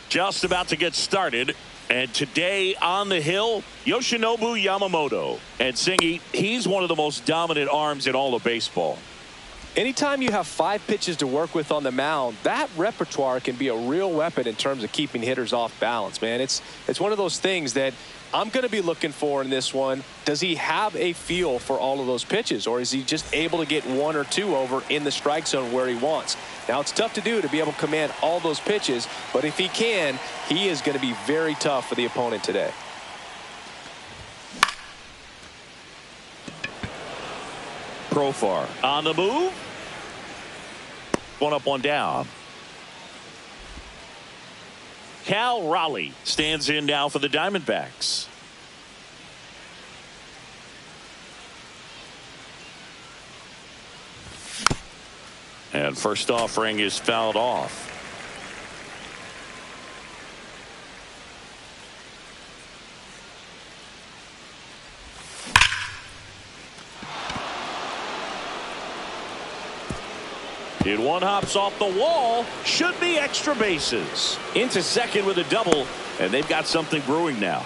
Just about to get started. And today on the hill, Yoshinobu Yamamoto. And Singy, he's one of the most dominant arms in all of baseball. Anytime you have 5 pitches to work with on the mound, that repertoire can be a real weapon in terms of keeping hitters off balance, man. It's one of those things that I'm going to be looking for in this one. Does he have a feel for all of those pitches, or is he just able to get 1 or 2 over in the strike zone where he wants? Now, it's tough to do to be able to command all those pitches, but if he can, he is going to be very tough for the opponent today. Profar on the move. 1 up, 1 down. Cal Raleigh stands in now for the Diamondbacks. And first offering is fouled off. It one hops off the wall. Should be extra bases. Into second with a double, and they've got something brewing now.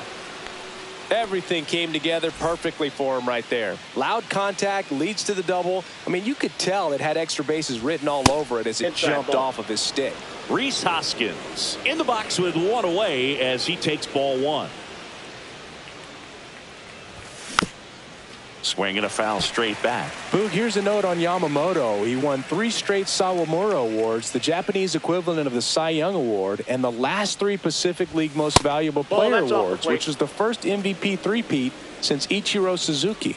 Everything came together perfectly for him right there. Loud contact leads to the double. I mean, you could tell it had extra bases written all over it as it jumped off of his stick. Rhys Hoskins in the box with 1 away as he takes ball 1. Swing and a foul straight back. Boog, here's a note on Yamamoto. He won 3 straight Sawamura Awards, the Japanese equivalent of the Cy Young Award, and the last 3 Pacific League Most Valuable Player Awards, which was the first MVP three-peat since Ichiro Suzuki.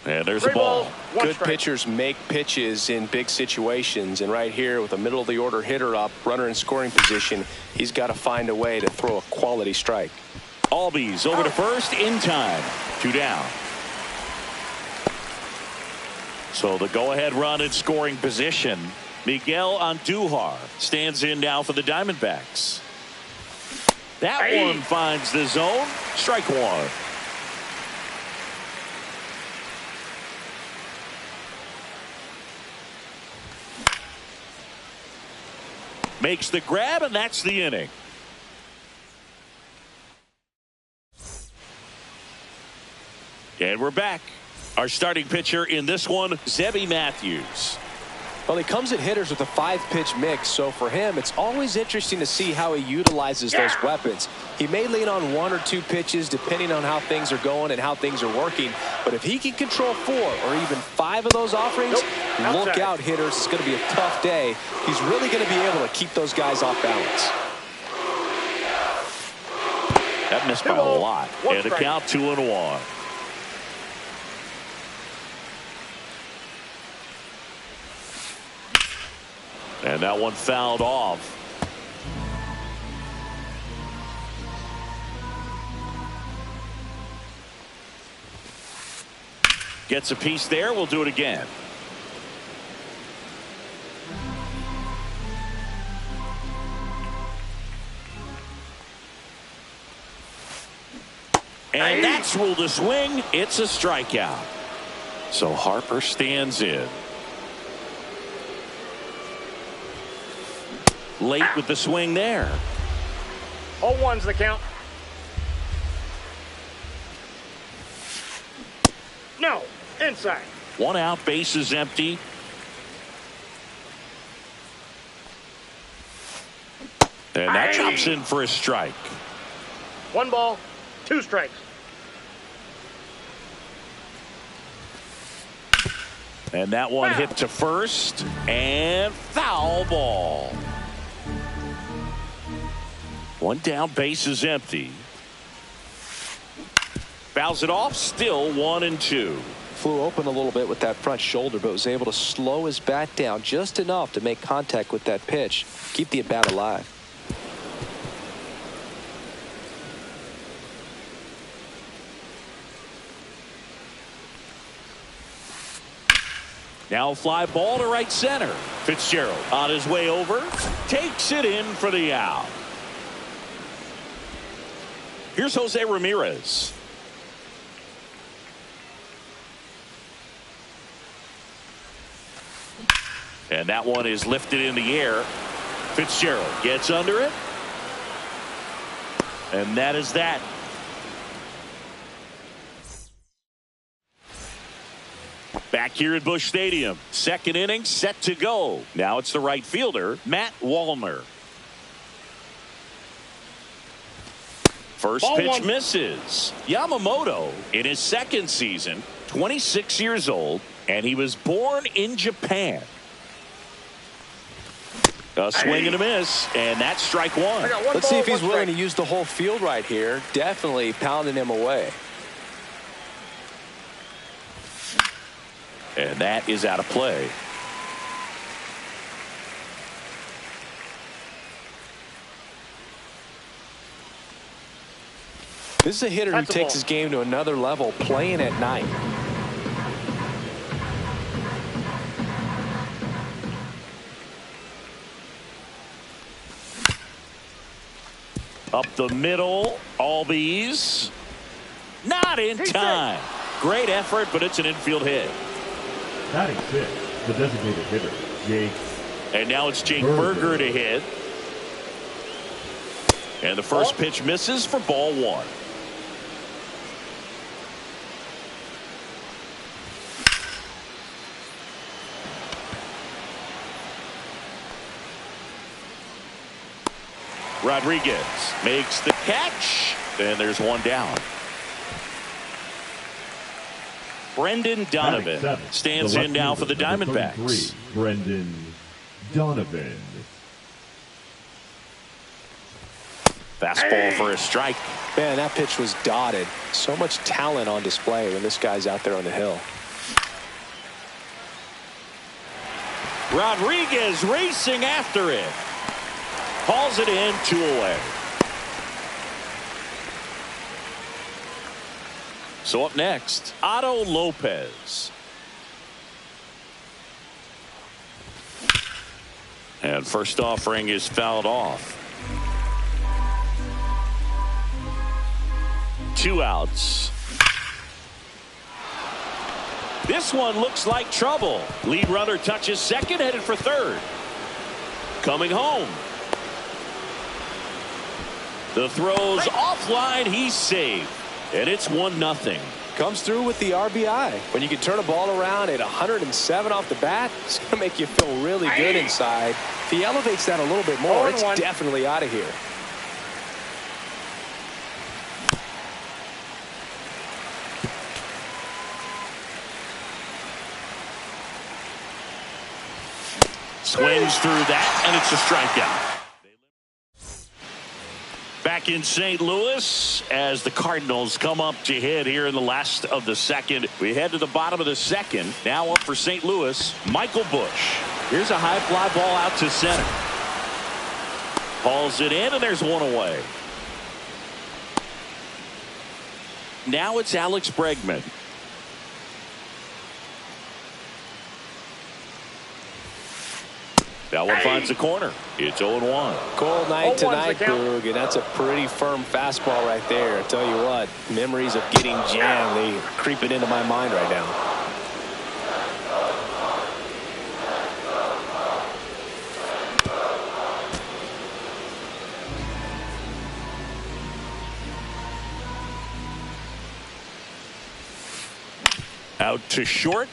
And there's a ball. Good pitchers make pitches in big situations, and right here with a middle-of-the-order hitter up, runner in scoring position, he's got to find a way to throw a quality strike. Albies over to first in time. 2 down. So the go-ahead run in scoring position. Miguel Andujar stands in now for the Diamondbacks. That one finds the zone. Strike 1. Makes the grab, and that's the inning. And we're back. Our starting pitcher in this one, Zebby Matthews. Well, he comes at hitters with a 5-pitch mix, so for him, it's always interesting to see how he utilizes those weapons. He may lean on 1 or 2 pitches depending on how things are going and how things are working, but if he can control 4 or even 5 of those offerings, look out, hitters. It's going to be a tough day. He's really going to be able to keep those guys off balance. That missed by a lot. And a count 2-1. And that one fouled off. Gets a piece there. We'll do it again. And that's ruled a swing. It's a strikeout. So Harper stands in. Late with the swing there. 0-1's the count. No, inside. 1 out, base is empty. And that chops in for a strike. 1 ball, 2 strikes. And that one hit to first, and foul ball. 1 down, base is empty. Fouls it off, still 1-2. Flew open a little bit with that front shoulder, but was able to slow his bat down just enough to make contact with that pitch, keep the at-bat alive. Now fly ball to right center. Fitzgerald on his way over, takes it in for the out. Here's Jose Ramirez. And that one is lifted in the air. Fitzgerald gets under it. And that is that. Back here at Busch Stadium. Second inning set to go. Now it's the right fielder, Matt Wallner. First Ball pitch one. Misses. Yamamoto in his second season, 26 years old, and he was born in Japan. A swing and a miss, and that's strike one. I got one Let's ball, see if he's one willing strike. to use the whole field right here. Definitely pounding him away. And that is out of play. This is a hitter who That's a takes ball. his game to another level playing at night. Up the middle, Albies. Not in time. Great effort, but it's an infield hit. Batting fifth, the designated hitter, Jake. And now it's Jake Berger to hit. And the first Oh. pitch misses for ball one. Rodriguez makes the catch, and there's one down. Brendan Batting Donovan seventh, stands the in now left for the fielder, number Diamondbacks. 33, Brendan Donovan. Fastball for a strike. Man, that pitch was dotted. So much talent on display when this guy's out there on the hill. Rodriguez racing after it. Hauls it in, 2 away. So up next, Otto Lopez. And first offering is fouled off. 2 outs. This one looks like trouble. Lead runner touches second, headed for third. Coming home. The throw's offline, he's saved. And it's 1-0. Comes through with the RBI. When you can turn a ball around at 107 off the bat, it's going to make you feel really good inside. If he elevates that a little bit more, it's 0-1. definitely out of here. Swings through that, and it's a strikeout. Back in St. Louis as the Cardinals come up to hit here in the last of the second. We head to the bottom of the second. Now up for St. Louis, Michael Busch. Here's a high fly ball out to center. Hauls it in, and there's 1 away. Now it's Alex Bregman. That one finds the corner. It's 0-1. Cold night 0-1's tonight, the count. Boog, and that's a pretty firm fastball right there. I tell you what, memories of getting jammed, they are creeping into my mind right now. Out to short.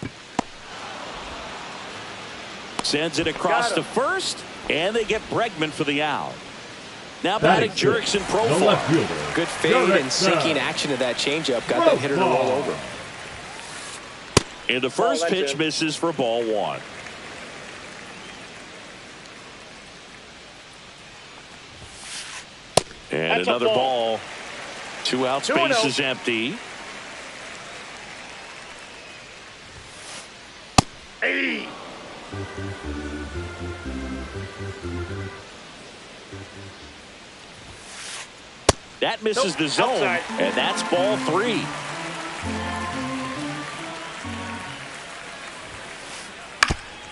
Sends it across Got to him. first, and they get Bregman for the out. Now batting Jurickson the Profile. left fielder, Good fade and sinking action of that changeup. Got that hitter to roll over. And the first that's pitch in. misses for ball one. And That's a another ball. ball. 2 outs, 2-0. base is empty. Hey. That misses Nope, the zone, outside. and that's ball 3.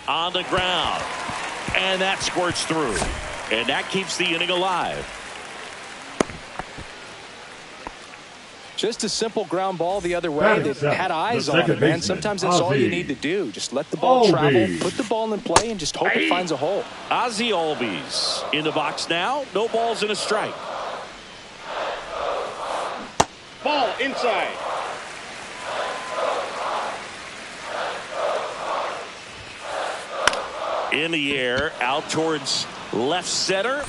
On the ground, and that squirts through, and that keeps the inning alive. Just a simple ground ball the other way that had eyes on it, man. Sometimes that's all you need to do. Just let the ball travel, put the ball in play, and just hope it finds a hole. Ozzie Albies in the box now. No balls and a strike. Ball inside. In the air, out towards left center.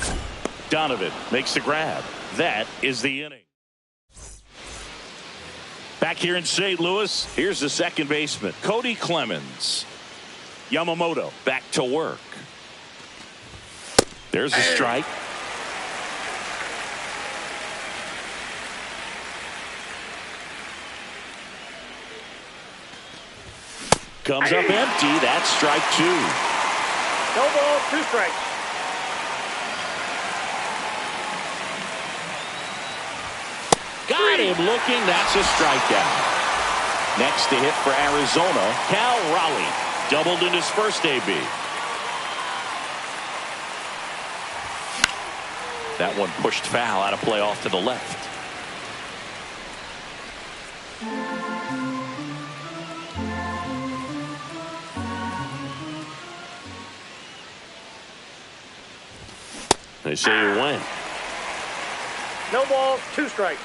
Donovan makes the grab. That is the inning. Back here in St. Louis, here's the second baseman, Cody Clemens. Yamamoto back to work. There's a strike. Comes up empty. That's strike 2. No ball, 2 strikes. Got him looking. That's a strikeout. Next to hit for Arizona, Cal Raleigh. Doubled in his first AB. That one pushed foul out of play off to the left. They say you win. No ball, 2 strikes.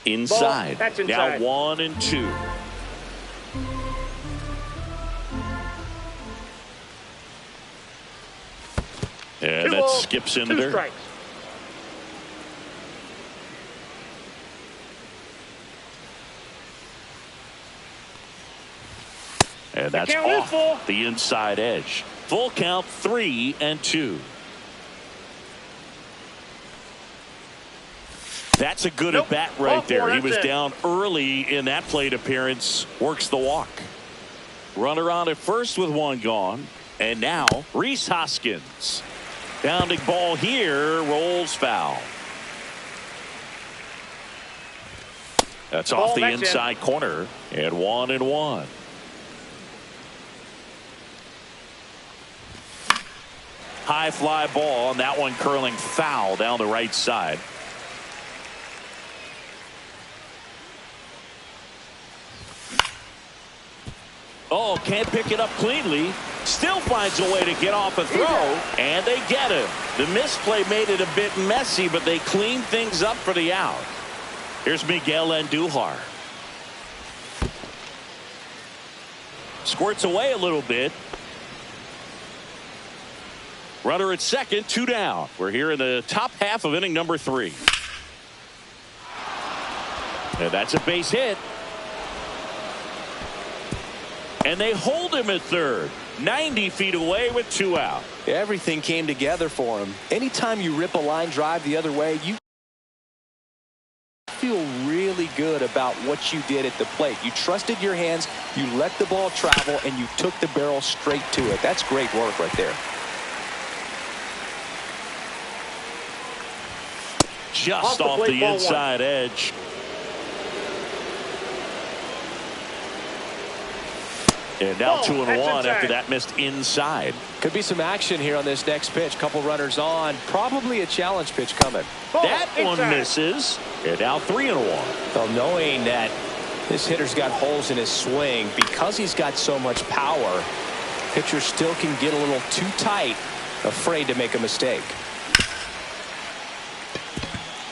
Inside. That's inside. Now 1 and 2. And that skips in 2 there. strikes. And that's off the inside edge. Full count, 3 and 2. That's a good at bat right there. He was down early in that plate appearance. Works the walk. Runner on at first with 1 gone. And now Rhys Hoskins. Bounding ball here, rolls foul. That's off the inside corner. And 1 and 1. High fly ball, and that one curling foul down the right side. Oh, can't pick it up cleanly. Still finds a way to get off a throw, and they get him. The misplay made it a bit messy, but they cleaned things up for the out. Here's Miguel Andujar. Squirts away a little bit. Runner at second, 2 down. We're here in the top half of inning number 3. And that's a base hit. And they hold him at third. 90 feet away with 2 out. Everything came together for him. Anytime you rip a line drive the other way, you feel really good about what you did at the plate. You trusted your hands, you let the ball travel, and you took the barrel straight to it. That's great work right there. Just off the inside edge. And now 2 and 1 after that missed inside. Could be some action here on this next pitch. Couple runners on. Probably a challenge pitch coming. That one misses. And now 3 and 1. Well, knowing that this hitter's got holes in his swing, because he's got so much power, pitcher still can get a little too tight, afraid to make a mistake.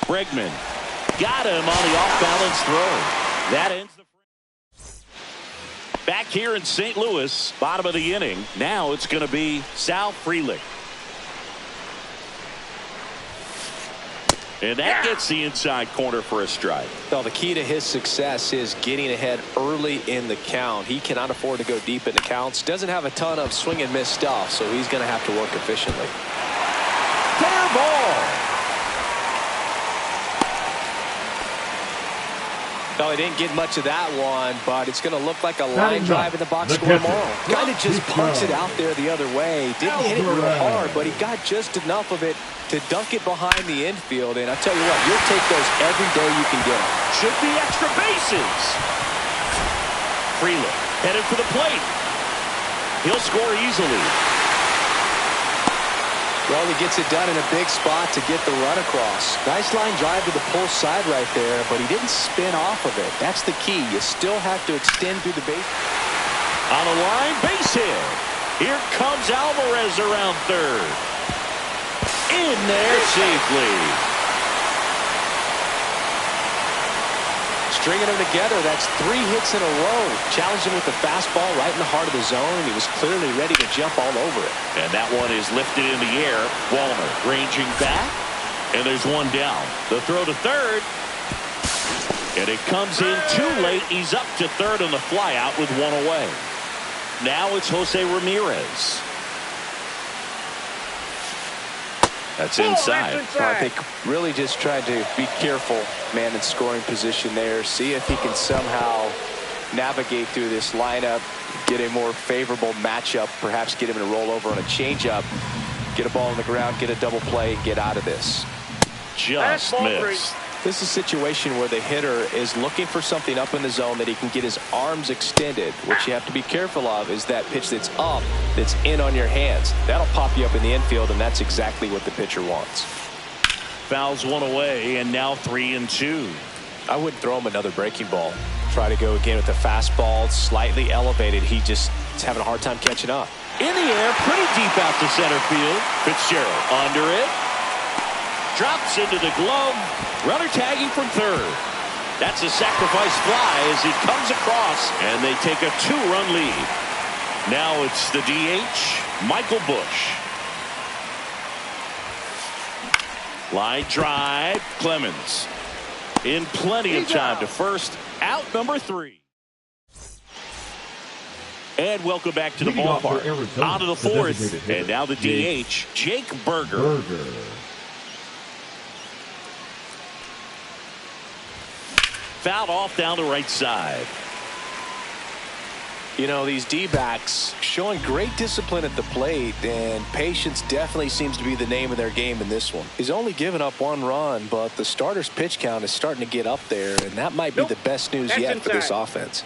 Bregman got him on the off-balance throw. That ends the back here in St. Louis, bottom of the inning. Now it's going to be Sal Frelick. And that gets the inside corner for a strike. Well, the key to his success is getting ahead early in the count. He cannot afford to go deep in the counts. Doesn't have a ton of swing and miss stuff, so he's going to have to work efficiently. Fair ball. No, he didn't get much of that one, but it's going to look like a Batting line drive up, in the box the score catcher, tomorrow. Kind of just Pete punts it Rose. out there the other way. Didn't hit it real hard, but he got just enough of it to dunk it behind the infield. And I tell you what, you'll take those every day you can get them. Should be extra bases. Freeland headed for the plate. He'll score easily. Well, he gets it done in a big spot to get the run across. Nice line drive to the pull side right there, but he didn't spin off of it. That's the key. You still have to extend through the base. On a line, base hit. Here comes Alvarez around third. In there safely. Stringing them together, that's 3 hits in a row. Challenged him with the fastball right in the heart of the zone, and he was clearly ready to jump all over it. And that one is lifted in the air. Wallner ranging back, and there's one down. The throw to third, and it comes in too late. He's up to third on the flyout with one away. Now it's Jose Ramirez. That's inside. I think really just tried to be careful, man, in scoring position there. See if he can somehow navigate through this lineup, get a more favorable matchup, perhaps get him in a rollover on a changeup, get a ball on the ground, get a double play, get out of this. Just missed. This is a situation where the hitter is looking for something up in the zone that he can get his arms extended. What you have to be careful of is that pitch that's up, that's in on your hands. That'll pop you up in the infield, and that's exactly what the pitcher wants. Fouls one away, and now 3-2. I wouldn't throw him another breaking ball. Try to go again with the fastball, slightly elevated. He just is having a hard time catching up. In the air, pretty deep out to center field. Fitzgerald under it. Drops into the glove. Runner tagging from third. That's a sacrifice fly as he comes across, and they take a 2-run lead. Now it's the DH, Michael Busch. Line drive, Clemens. In plenty of time to first, out number 3. And welcome back to the Leading off for ballpark. Arizona, Out of the the fourth, designated hitter, and now the DH, Jake Burger. Fouled off down the right side. You know, these D-backs showing great discipline at the plate, and patience definitely seems to be the name of their game in this one. He's only given up 1 run, but the starter's pitch count is starting to get up there, and that might be the best news yet for this offense.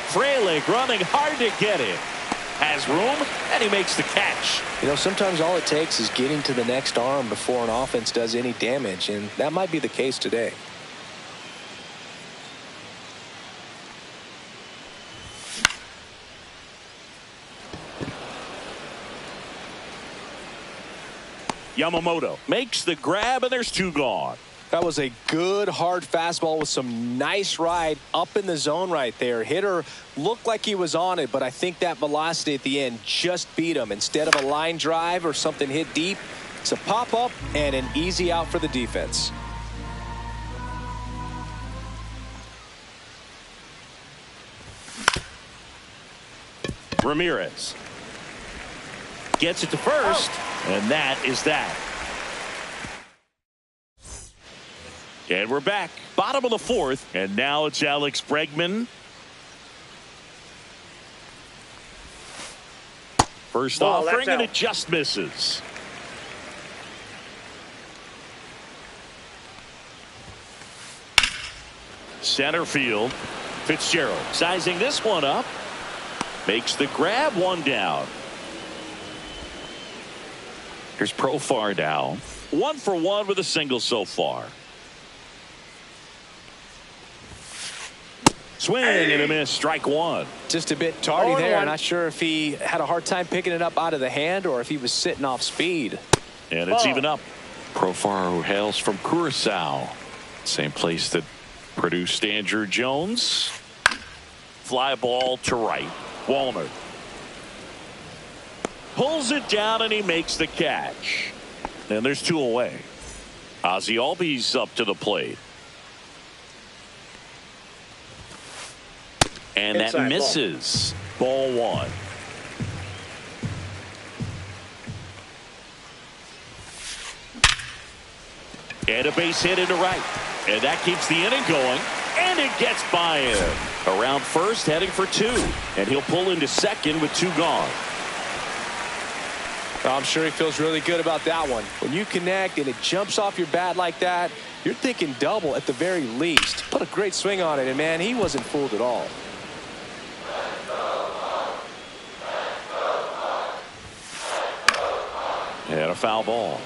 Frelick running hard to get it. Has room, and he makes the catch. You know, sometimes all it takes is getting to the next arm before an offense does any damage, and that might be the case today. Yamamoto makes the grab, and there's 2 gone. That was a good hard fastball with some nice ride up in the zone right there. Hitter looked like he was on it, but I think that velocity at the end just beat him. Instead of a line drive or something hit deep, it's a pop-up and an easy out for the defense. Ramirez gets it to first, and that is that. And we're back. Bottom of the 4th, and now it's Alex Bregman. First offering, and it just misses. Center field. Fitzgerald sizing this one up. Makes the grab, 1 down. Here's Profar now. 1 for 1 with a single so far. Swing and a miss, strike 1. Just a bit tardy there. Not sure if he had a hard time picking it up out of the hand or if he was sitting off speed. And it's even up. Profar, who hails from Curacao, same place that produced Andrew Jones. Fly ball to right. Wallner pulls it down, and he makes the catch. And there's 2 away. Ozzie Albies up to the plate. And that misses. Ball 1. And a base hit into right. And that keeps the inning going. And it gets by him. Around first, heading for 2. And he'll pull into second with 2 gone. I'm sure he feels really good about that one. When you connect and it jumps off your bat like that, you're thinking double at the very least. Put a great swing on it, and man, he wasn't fooled at all. And a foul ball.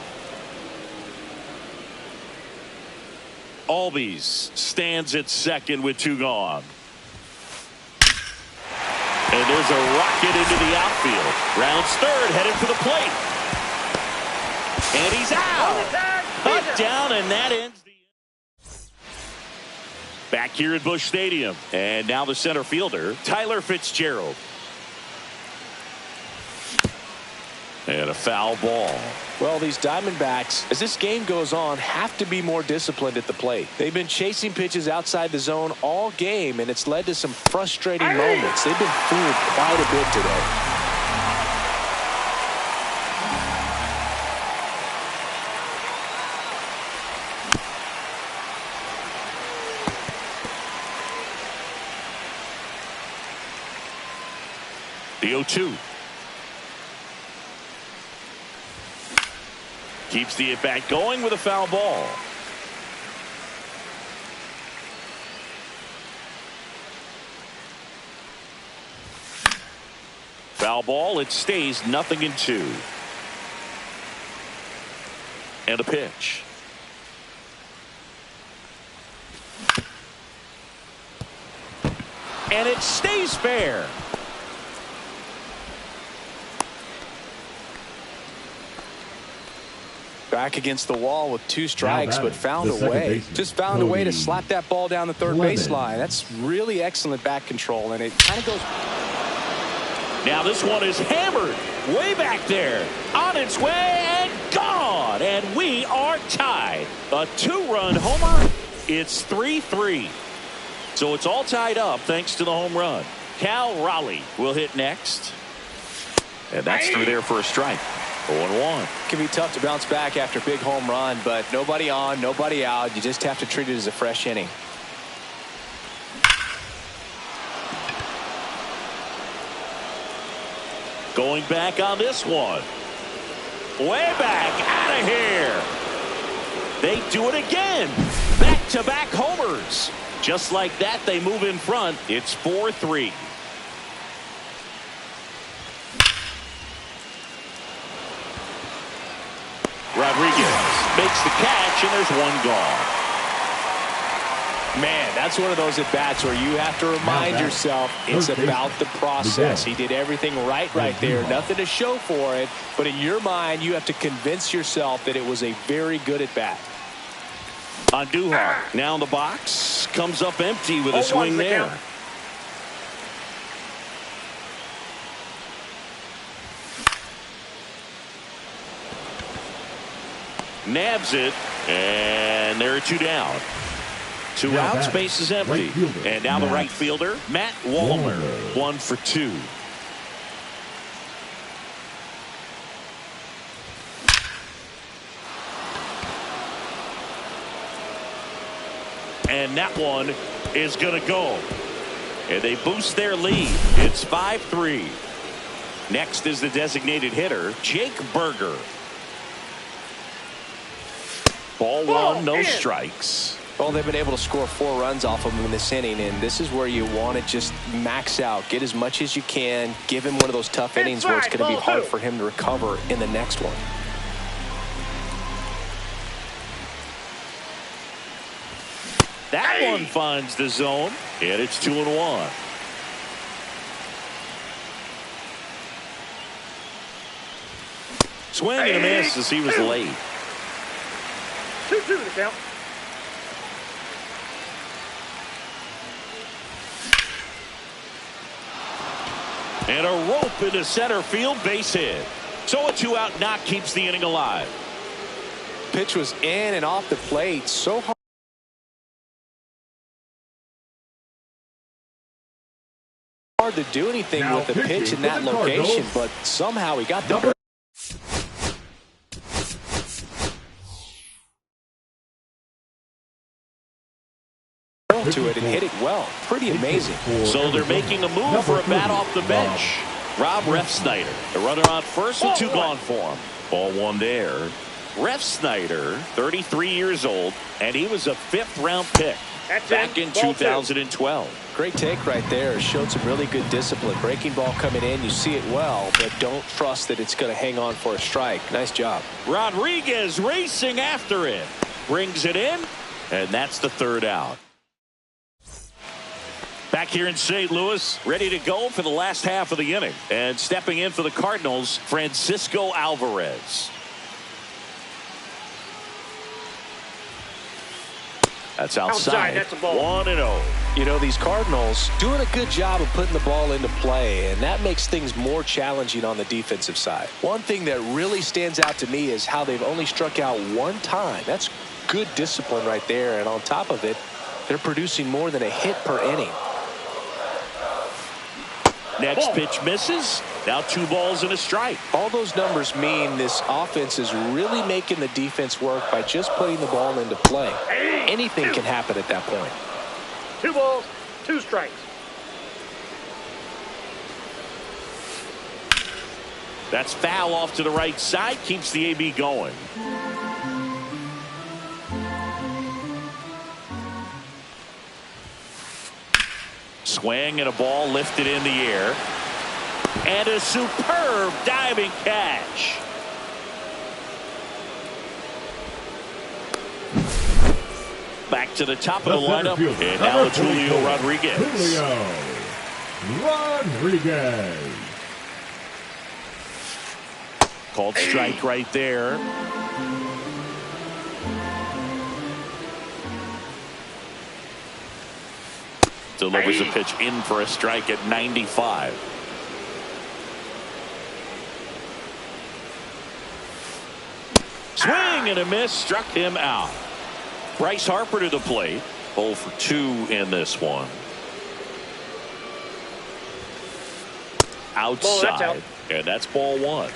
Albies stands at second with 2 gone. And there's a rocket into the outfield. Rounds third, headed for the plate. And he's out. Cut down, and that ends the back here at Busch Stadium. And now the center fielder, Tyler Fitzgerald. And a foul ball. Well, these Diamondbacks, as this game goes on, have to be more disciplined at the plate. They've been chasing pitches outside the zone all game, and it's led to some frustrating moments. They've been fooled quite a bit today. The 0-2. Keeps the at-bat going with a foul ball. Foul ball. It stays 0-2. And a pitch. And it stays fair. Back against the wall with 2 strikes, but found a way. Just found a way to slap that ball down the third baseline. That's really excellent back control, and it kind of goes. Now this one is hammered way back there. On its way and gone. And we are tied. A 2-run homer. It's 3-3. So it's all tied up thanks to the home run. Cal Raleigh will hit next. And that's through there for a strike. 0-1. It can be tough to bounce back after a big home run, but nobody on, nobody out. You just have to treat it as a fresh inning. Going back on this one. Way back out of here. They do it again. Back-to-back homers. Just like that, they move in front. It's 4-3. Rodriguez makes the catch, and there's 1 gone. Man, that's one of those at-bats where you have to remind yourself it's about the process. He did everything right there. Nothing to show for it. But in your mind, you have to convince yourself that it was a very good at-bat. Andujar now in the box. Comes up empty with a swing there. Nabs it, and there are 2 down. 2 outs, base is empty. And now the right fielder, Matt Wallner, 1 for 2. And that one is going to go. And they boost their lead. It's 5-3. Next is the designated hitter, Jake Burger. Ball 1, no strikes. Well, they've been able to score 4 runs off of him in this inning, and this is where you want to just max out. Get as much as you can. Give him one of those tough innings where it's going to be hard for him to recover in the next one. That one finds the zone, and it's 2-1. Swing and a miss as he was late. 2-2 the count. And a rope into center field, base hit. So a 2-out knock keeps the inning alive. Pitch was in and off the plate. So hard to do anything with the pitch in that location, but somehow he got the to it and hit it well. Pretty amazing. So they're making a move for a bat off the bench. Rob Refsnyder, the runner on first with two gone for him. Ball one there. Refsnyder, 33 years old, and he was a fifth-round pick back in 2012. Great take right there. Showed some really good discipline. Breaking ball coming in, you see it well, but don't trust that it's going to hang on for a strike. Nice job. Rodriguez racing after it. Brings it in, and that's the third out. Back here in St. Louis, ready to go for the last half of the inning. And stepping in for the Cardinals, Francisco Alvarez. That's outside. That's a ball. 1-0. You know, these Cardinals doing a good job of putting the ball into play, and that makes things more challenging on the defensive side. One thing that really stands out to me is how they've only struck out one time. That's good discipline right there, and on top of it, they're producing more than a hit per inning. Next pitch misses. Now 2 balls and a strike. All those numbers mean this offense is really making the defense work by just putting the ball into play. Anything can happen at that point. 2 balls, 2 strikes. That's foul off to the right side. Keeps the AB going. Swing and a ball lifted in the air. And a superb diving catch. Back to the top of the lineup. And now it's Julio Rodriguez. Julio Rodriguez. Called strike right there. Delivers a pitch in for a strike at 95. Swing and a miss, struck him out. Bryce Harper to the plate. 0 for 2 in this one. Outside. And that's ball 1.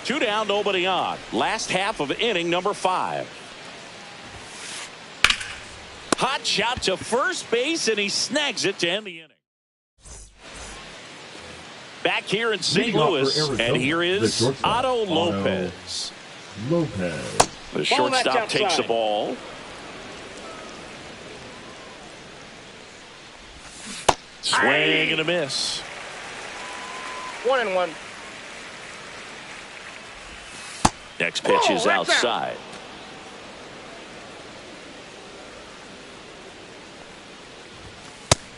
2 down, nobody on. Last half of inning number 5. Hot shot to first base, and he snags it to end the inning. Back here in St. Louis, and here is Otto Lopez. The shortstop takes the ball. Swing and a miss. 1-1. Next pitch is outside.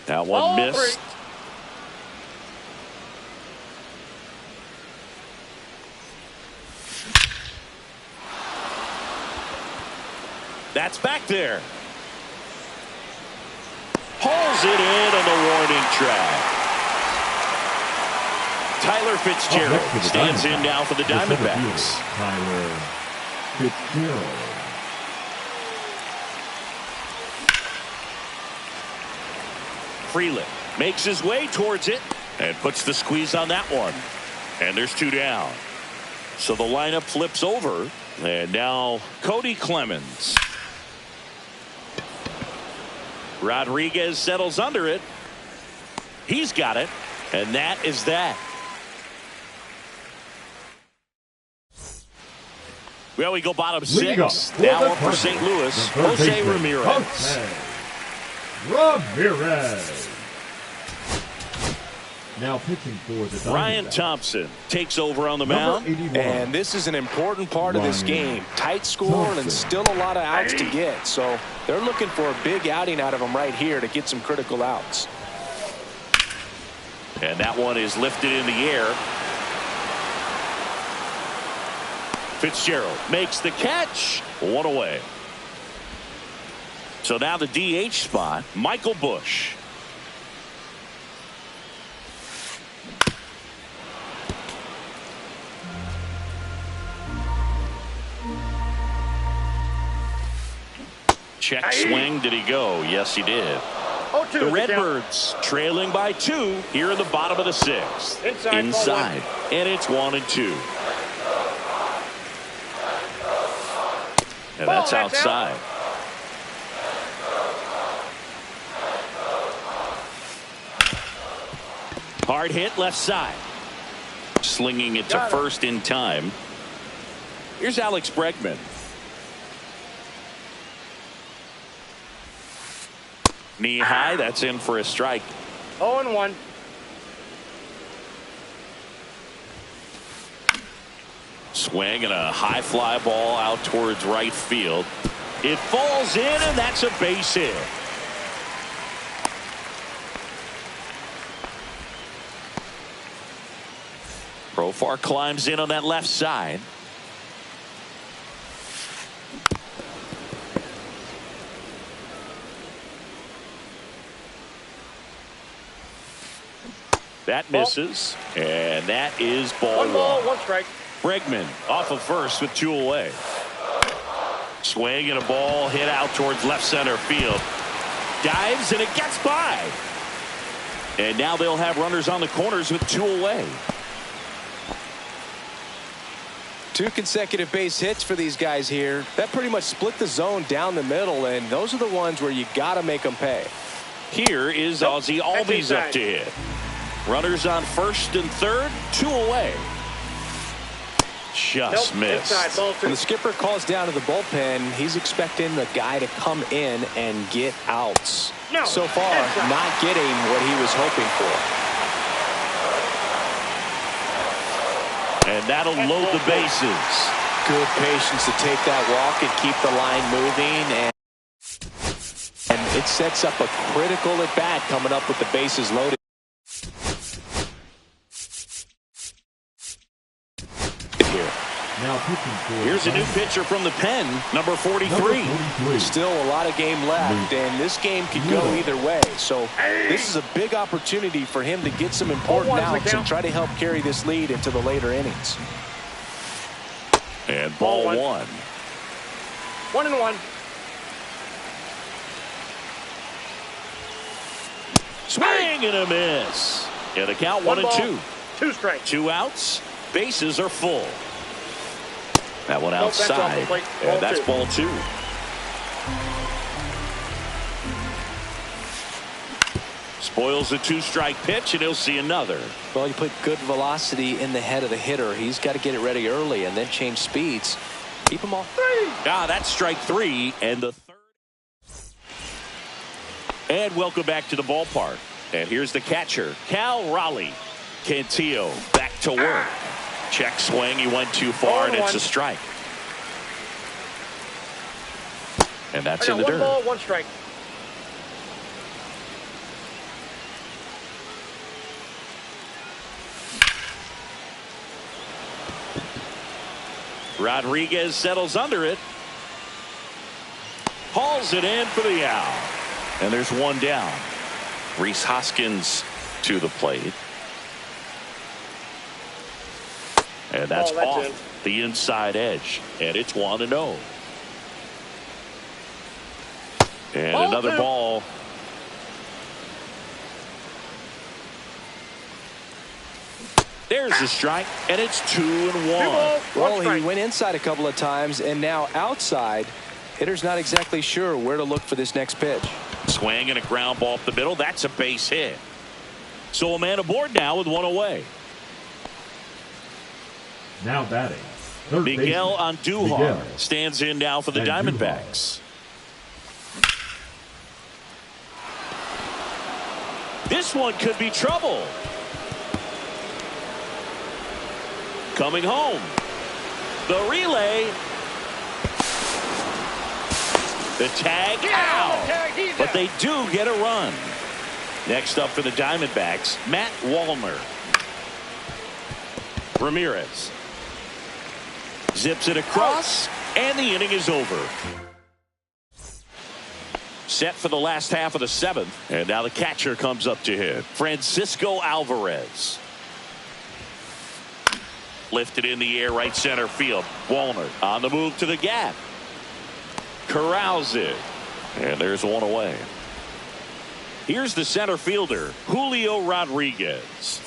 That one missed. That's back there. Pulls it in on the warning track. Tyler Fitzgerald stands in now for the Diamondbacks. Tyler Fitzgerald. Freeland makes his way towards it and puts the squeeze on that one. And there's 2 down. So the lineup flips over. And now Cody Clemens. Rodriguez settles under it. He's got it. And that is that. Well, we go bottom 6. Now up for St. Louis, Jose Ramirez. Ramirez. Now pitching for the Ryan Thompson takes over on the mound. And this is an important part of this game. Tight score and still a lot of outs to get. So they're looking for a big outing out of him right here to get some critical outs. And that one is lifted in the air. Fitzgerald makes the catch. 1 away. So now the DH spot, Michael Busch. Check swing. Did he go? Yes, he did. The Redbirds trailing by 2 here in the bottom of the 6th. Inside. And it's 1-2. And that's outside. Hard hit left side. Slinging it to first in time. Here's Alex Bregman. Knee high. That's in for a strike. 0-1. Swing and a high fly ball out towards right field. It falls in, and that's a base hit. Profar climbs in on that left side. That misses, and that is ball One ball, one strike. Bregman off of first with 2 away. Swing and a ball hit out towards left center field. Dives and it gets by. And now they'll have runners on the corners with 2 away. 2 consecutive base hits for these guys here. That pretty much split the zone down the middle, and those are the ones where you got to make them pay. Here is Ozzie Albies up to hit. Runners on first and third, 2 away. Just missed. Inside, ball 2. When the skipper calls down to the bullpen, he's expecting the guy to come in and get outs. No, so far, inside. not getting what he was hoping for. And that'll load the bases. Good patience to take that walk and keep the line moving, and it sets up a critical at bat coming up with the bases loaded. Now pitching for Here's a new pitcher from the pen, number 43. number 43. Still a lot of game left, and this game could go either way. So this is a big opportunity for him to get some important 0-1's the outs and count. try to help carry this lead into the later innings. And ball Ball 1. 1-1. Swing and a miss. Yeah, the count 1 One and ball, 2. 2 strikes. 2 outs. Bases are full. That one Nope, that's off the outside. plate. And Ball that's 2. ball 2. Spoils a 2-strike pitch, and he'll see another. Well, you put good velocity in the head of the hitter. He's got to get it ready early and then change speeds. Keep him off. That's strike 3, and the third. And welcome back to the ballpark. And here's the catcher, Cal Raleigh. Cantillo back to work. Check swing. He went too far, and it's a strike. And that's in the One dirt. ball, 1 strike. Rodriguez settles under it. Hauls it in for the out. And there's 1 down. Rhys Hoskins to the plate. And that's that's off in. the inside edge. And it's 1-0. And Ball another 2. ball. There's the strike, and it's 2-1. 2 balls, 1 Well, strike. he went inside a couple of times, and now outside. Hitter's not exactly sure where to look for this next pitch. Swing and a ground ball up the middle. That's a base hit. So a man aboard now with 1 away. Now batting. Third Miguel baseman, Andujar Miguel. stands in now for the Andujar. Diamondbacks. This one could be trouble. Coming home. The relay. The tag out. But they do get a run. Next up for the Diamondbacks, Matt Wallner. Ramirez zips it across, and the inning is over. Set for the last half of the 7th, and now the catcher comes up to hit. Francisco Alvarez. Lifted in the air, right center field. Wallner on the move to the gap. Corrals it, and there's 1 away. Here's the center fielder, Julio Rodriguez.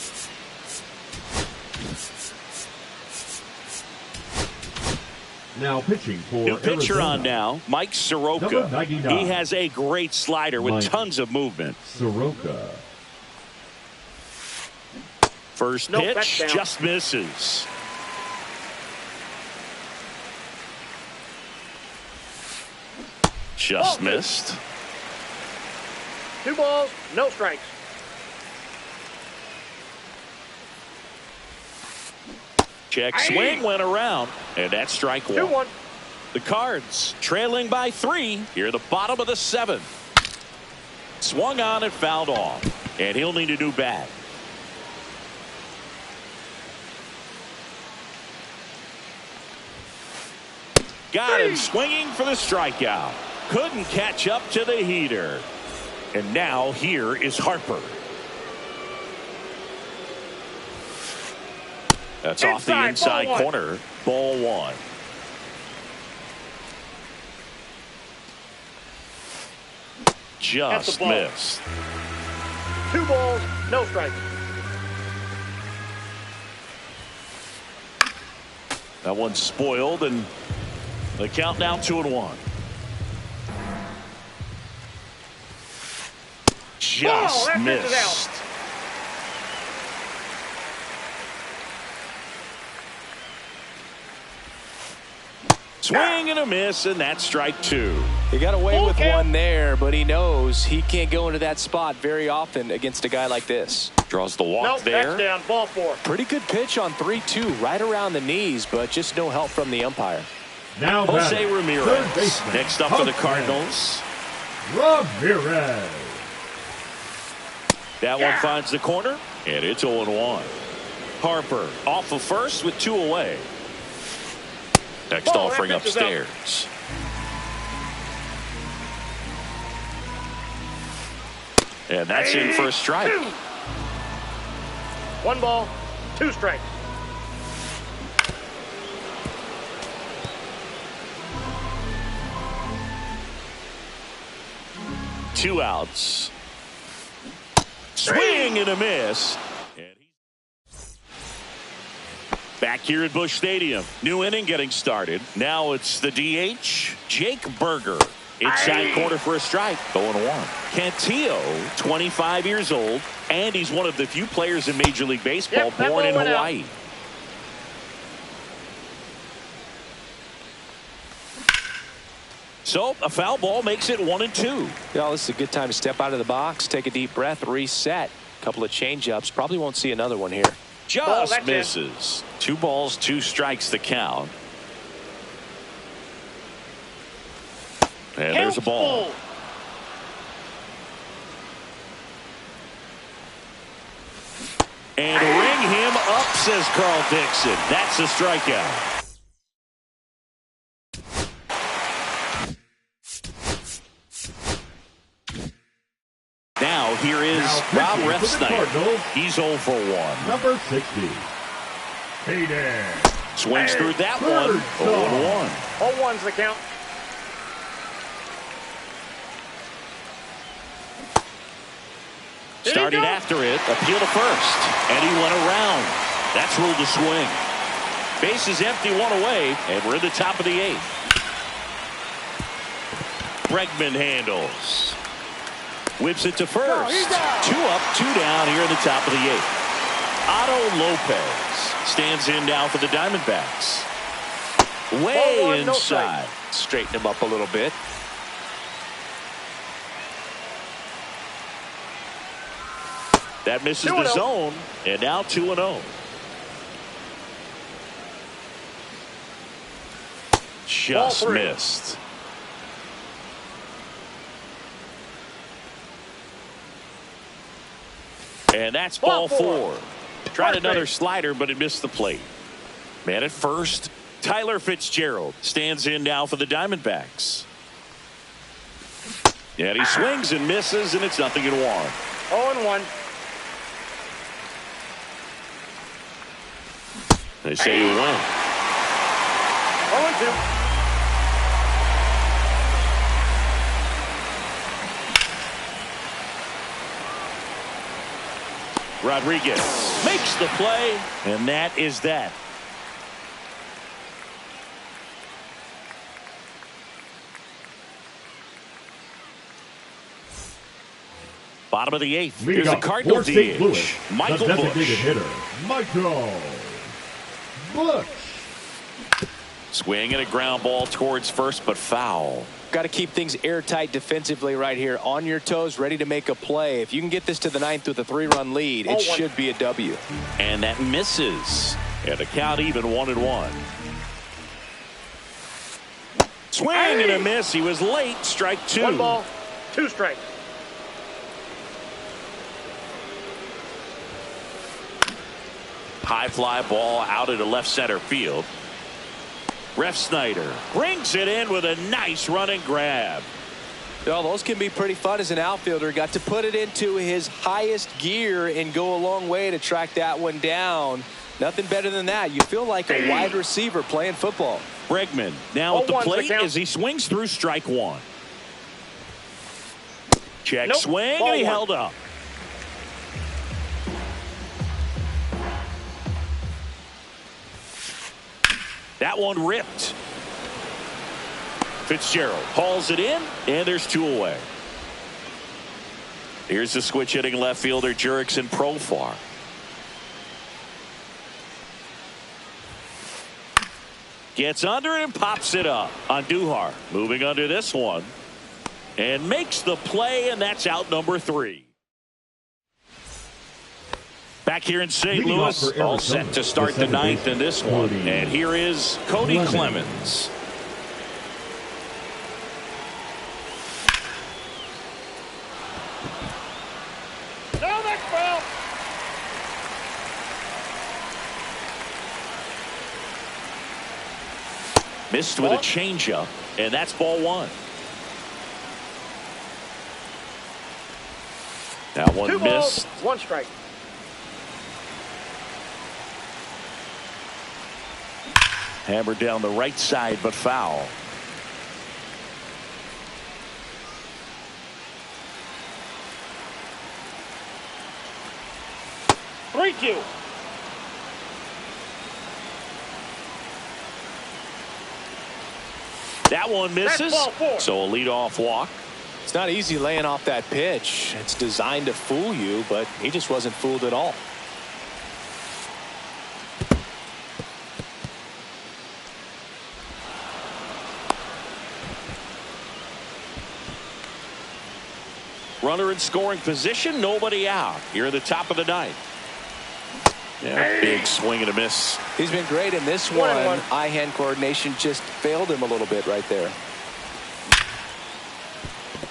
Now pitching for New pitcher Arizona, on now, Mike Number Soroka. 99. He has a great slider with Mike tons of movement. Soroka. First Nope, pitch that's down. just misses. Just Ball two. missed. 2 balls, no strikes. Check swing went around, and that's strike 1. 2-1. The Cards trailing by 3 here at the bottom of the 7th. Swung on and fouled off, and he'll need a new bat. Got him swinging for the strikeout. Couldn't catch up to the heater. And now here is Harper. That's off the inside ball 1. corner. Ball 1. Just ball. missed. 2 balls, no strikes. That one's spoiled, and the count now 2-1. Just that misses missed. Swing and a miss, and that's strike 2. He got away Full with count. one there, but he knows he can't go into that spot very often against a guy like this. Draws the walk Nope, there. that's down. Ball 4. Pretty good pitch on 3-2, right around the knees, but just no help from the umpire. Now Jose batting, Ramirez. third baseman, Next up for the Ramirez. Cardinals. Ramirez. That one finds the corner, and it's 0-1. Harper off of first with 2 away. Next Ball, offering that pitch is out. upstairs. And that's in for a strike. 1 ball, 2 strikes. Two outs. Swing and a miss. And he's back here at Busch Stadium. New inning getting started. Now it's the DH, Jake Berger. Inside corner for a strike. 0-1. Cantillo, 25 years old, and he's one of the few players in Major League Baseball Yep, that born in ball went out. Hawaii. So a foul ball makes it 1-2. Yeah, this is a good time to step out of the box, take a deep breath, reset. A couple of change-ups. Probably won't see another one here. Just that's in. misses. 2 balls, 2 strikes the count. And there's a ball. Full. And ring him up, says Carl Dixon. That's a strikeout. Now here is Now Rob pitching for the Refsnyder. Cardinals. He's 0 for 1. Number 60. Hayden. Swings through that Third one. 0-1. 0-1's the count. Did he Started go? after it, appeal to first, and he went around. That's ruled a swing. Base is empty, 1 away, and we're in the top of the 8th. Bregman handles. Whips it to first. he's out. 2 up, 2 down here in the top of the 8th. Otto Lopez stands in now for the Diamondbacks. Way Ball 1, no inside. Straighten him up a little bit. That misses 2-0. the zone, and now 2-0. Just 3. missed. And that's ball Ball 4. Tried First another base. slider, but it missed the plate. Man at first. Tyler Fitzgerald stands in now for the Diamondbacks. And he swings and misses, and it's 0-1. 0-1. They say you win. 0-2. Rodriguez makes the play, and that is that. Bottom of the 8th. Leading Here's the off Cardinal for St. DH, Louis, Michael the designated Busch. hitter, Michael Busch. Swing and a ground ball towards first, but foul. Got to keep things airtight defensively right here. On your toes, ready to make a play. If you can get this to the 9th with a 3-run lead, it should be a W. And that misses. And the count even 1-1. Swing and a miss. He was late. Strike 2. 1 ball, 2 strikes. High fly ball out into left center field. Ref Snyder brings it in with a nice running grab. Well, those can be pretty fun as an outfielder. Got to put it into his highest gear and go a long way to track that one down. Nothing better than that. You feel like a wide receiver playing football. Bregman now at the 0-1's the plate count. as he swings through strike 1. Check Nope, swing, ball and he 1. held up. That one ripped. Fitzgerald hauls it in, and there's 2 away. Here's the switch hitting left fielder Jurickson Profar. Gets under and pops it up on Duhar. Moving under this one. And makes the play, and that's out number 3. Back here in St. Leading off Louis, for all Arizona, set to start the 9th in this one. Cody And here is Cody Clemens. Clemens. No, that's foul. Missed with a changeup, and that's ball 1. That one 2 balls, missed. 1 strike. Hammered down the right side, but foul. Three, 2. That one misses. That's ball 4. So a leadoff walk. It's not easy laying off that pitch. It's designed to fool you, but he just wasn't fooled at all. Runner in scoring position, nobody out. Here at the top of the 9th. Yeah, big swing and a miss. He's been great in this 1-1. Eye-hand coordination just failed him a little bit right there.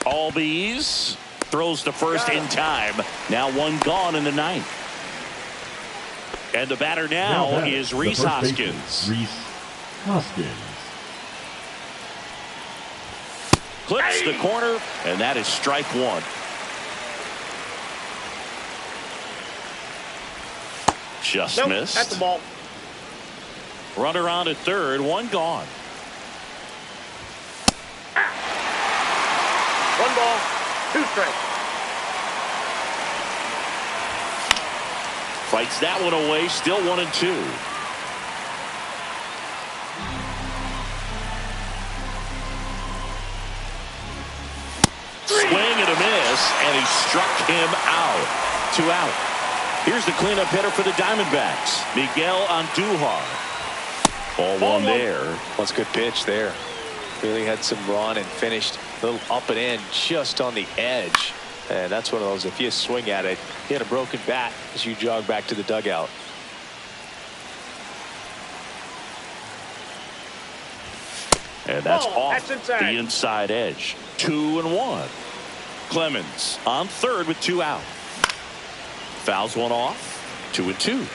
Albies throws to first in time. Now 1 gone in the 9th. And the batter now batting, is the Rhys first baseman, Hoskins. Rhys Hoskins. Clips the corner, and that is strike 1. Just Nope, missed. that's the ball. Runner on at third, 1 gone. 1 ball, 2 strikes. Fights that one away, still 1-2. Swing and a miss, and he struck him out. 2 out. Here's the cleanup hitter for the Diamondbacks, Miguel Andujar. Ball 1 there. That's a good pitch there. Really had some run and finished a little up and in just on the edge. And that's one of those, if you swing at it, you had a broken bat as you jog back to the dugout. And that's Ball, off that's inside. the inside edge. 2-1. Clemens on third with 2 out. Fouls one off. 2-2.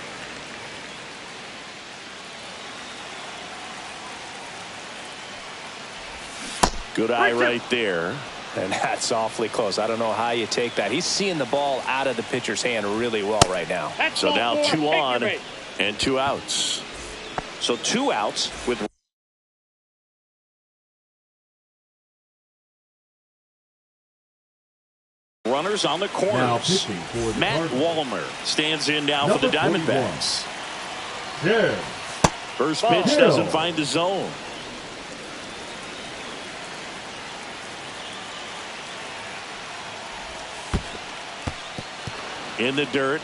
Good eye right there. And that's awfully close. I don't know how you take that. He's seeing the ball out of the pitcher's hand really well right now. That's So ball now 4. 2 Take your on bait. and 2 outs. So 2 outs with runners on the Now corners. pitching for the Matt Cardinals, Wallmer stands in now for Number the 41. Diamondbacks. Ted First Ball. pitch Hill. doesn't find the zone. in the dirt.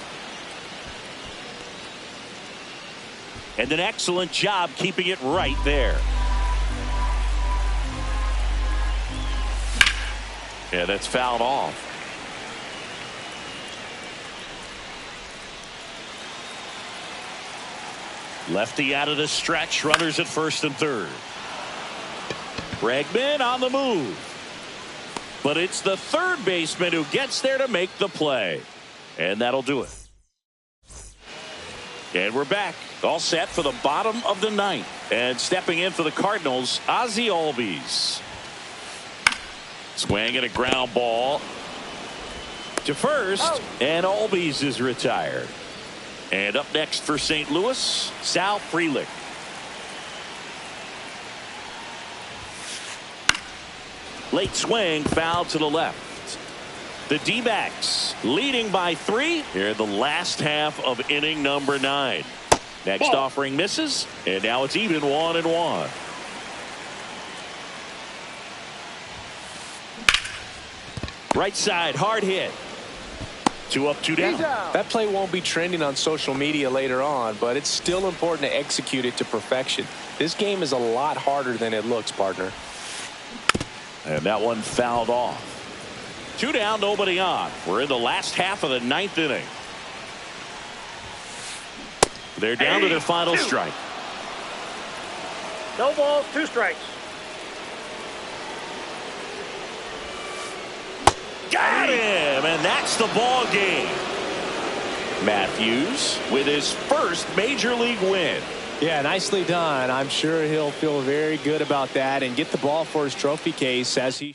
And an excellent job keeping it right there. Yeah, that's fouled off. Lefty out of the stretch. Runners at first and third. Bregman on the move. But it's the third baseman who gets there to make the play. And that'll do it. And we're back. All set for the bottom of the ninth. And stepping in for the Cardinals, Ozzie Albies. Swing and a ground ball to first. And Albies is retired. And up next for St. Louis, Sal Frelick. Late swing, foul to the left. The D-backs leading by 3 here in the last half of inning number 9. Next offering misses, and now it's even 1-1. Right side, hard hit. 2 up, 2 down. That play won't be trending on social media later on, but it's still important to execute it to perfection. This game is a lot harder than it looks, partner. And that one fouled off. 2 down, nobody on. We're in the last half of the 9th inning. They're down to their final strike. No balls, 2 strikes. Got him, and that's the ball game. Matthews with his first major league win. Yeah, nicely done. I'm sure he'll feel very good about that and get the ball for his trophy case as he